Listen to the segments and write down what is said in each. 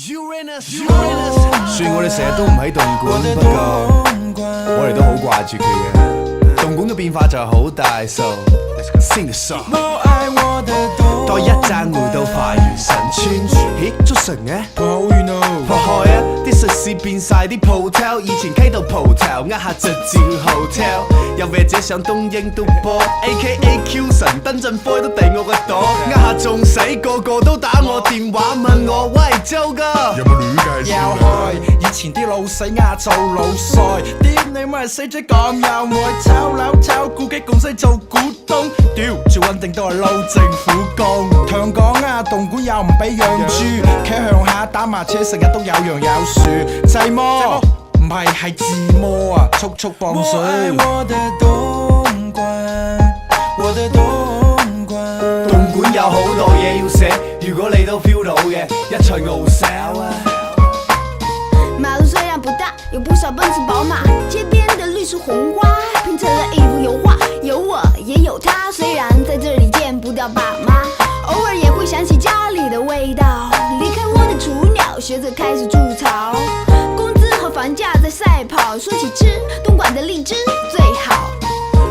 雖然我哋成日都唔喺東莞，不過我哋都好掛住佢嘅。東莞嘅變化就係好大，so sing the song。多一盞回到花園新村，咦，捉神嘅，好遠啊！破開啊！啲食肆變晒啲鋪頭，以前溪度蒲頭，呃下就照 hotel。又或者上東英都播 ，AKA Q 神燈陣科都遞我個朵，呃下仲死，個個都打我電話問我喂周哥有冇戀介紹？又去以前啲老死壓做老細，屌你咪死仔咁又愛炒樓炒股，激共西做股東，屌最穩定都係撈政府工。同講啊，東莞又唔俾養豬，企鄉下打麻車，成日都有羊有樹，制魔唔係係自摸啊，速速放水。我的東莞，我的東莞。東莞有好多嘢要寫，如果你都 feel 到嘅，一齊傲手啊！马路虽然不大，有不少奔驰、宝马，街边的绿树红花拼成了一幅油画，有我也有他，虽然在这里见不到爸妈，偶尔也会想起家里的味道。离开我的雏鸟，学着开始筑巢，工资和房價在賽跑。說起吃，東莞的荔枝最好。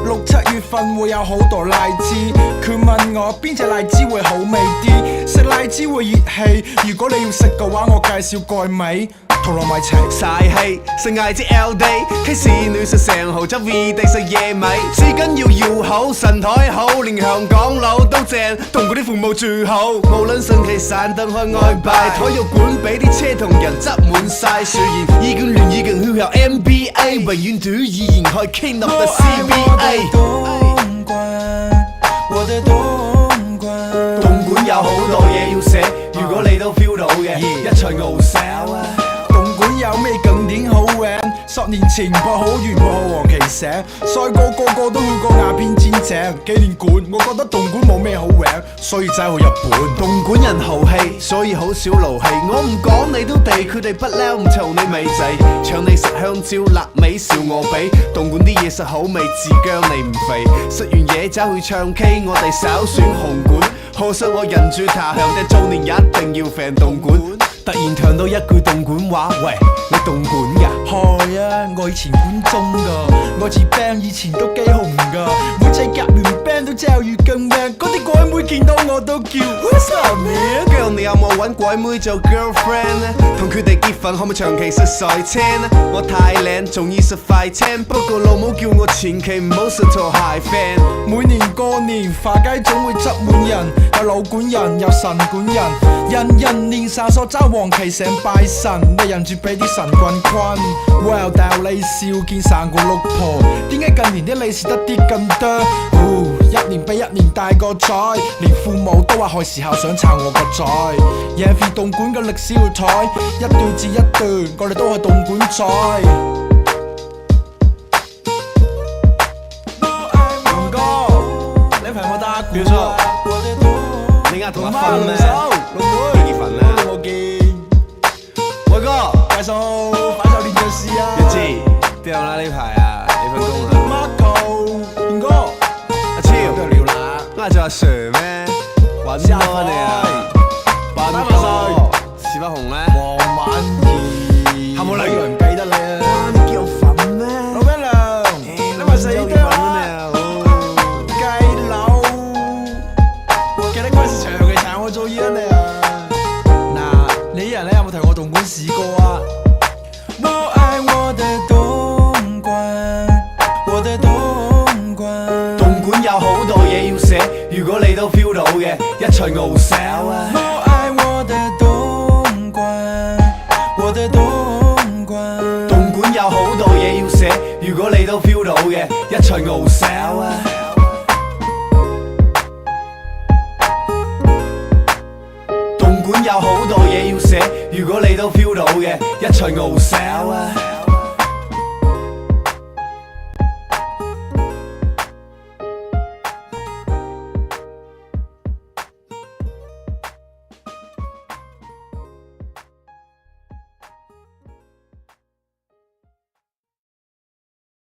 6、7月份會有好多荔枝，佢問我邊隻荔枝會好味啲，食荔枝會熱氣，如果你要食嘅話，我介紹蓋尾。同糯米齊晒氣，食嗌支 LD， 喺市內食成豪州 V 地食野米，紙巾要好，神台好，連香港佬都正，東莞啲父母住好，無論星期散燈開外擺，體育館俾啲車同人擠滿晒，雖然已經亂已經去校 NBA， 永遠都依然可以傾落到 CBA。東莞，我的東莞，東莞有好多嘢要寫，如果你都 feel 到嘅，一齊傲手啊！有咩景點好玩？10年前博好園博好黃旗城，細個個都去過鴉片戰場紀念館，我覺得東莞冇咩好玩，所以走去日本。東莞人豪氣，所以好少勞氣。我唔講你都地，佢哋不嬲唔嘈你咪仔，搶你食香蕉，臘味笑我比。東莞啲嘢食好味，自姜你唔肥。食完嘢走去唱 K，我哋首選紅館。可惜我人住他鄉，但做年一定要飛東莞。突然聽到一句東莞話，喂，你東莞㗎？係啊，我以前管中㗎，我支 band 以前都幾紅㗎，每隻夾完 band 都真係越更靚，嗰啲鬼妹見到我都叫 What's up man？ Girl 你有冇揾鬼妹做 girlfriend 呢？同佢哋結婚可唔可以長期食賽車呢？我太靚，仲要食快餐，不過老母叫我前期唔好食拖鞋 fan。每年過年，花街總會擠滿人，有老管人，有神管人，人人練散所揸黃旗成拜神，你忍住俾啲神棍困。Well， 但有你笑見散過六婆，點解近年啲利是得啲咁多？一年比一年大個仔，連父母都話係時候想撐我個仔。贏住東莞嘅歷史舞台，一段接一段，我哋都係東莞仔。龍哥，你陪我打鼓啊！你啱同我瞓咩？龍妹，幾份啊？我見。偉哥，快數反手練著試啊！一知點樣啦？呢排啊，你份工啊 ？Marco，賢哥，阿超，啱做阿 Sir 咩？揾多你啊！笨多，屎忽紅咧？黃敏儀，係冇禮唔記得你啊！哇，你叫粉咩？老闆娘，你咪死得啊！雞佬，記得嗰陣時長期撐我做嘢啊你啊！嗱，你啲人咧有冇提我東莞試過啊？我愛我的東莞，我的東莞。東莞有好多嘢要寫，如果你都 feel 到嘅，一齊傲手啊！我愛我的東莞，我的東莞。東莞有好多嘢要寫，如果你都 feel 到嘅，一齊傲手啊！東莞有好多嘢要寫，如果你都 feel 到嘅，一齊傲手啊！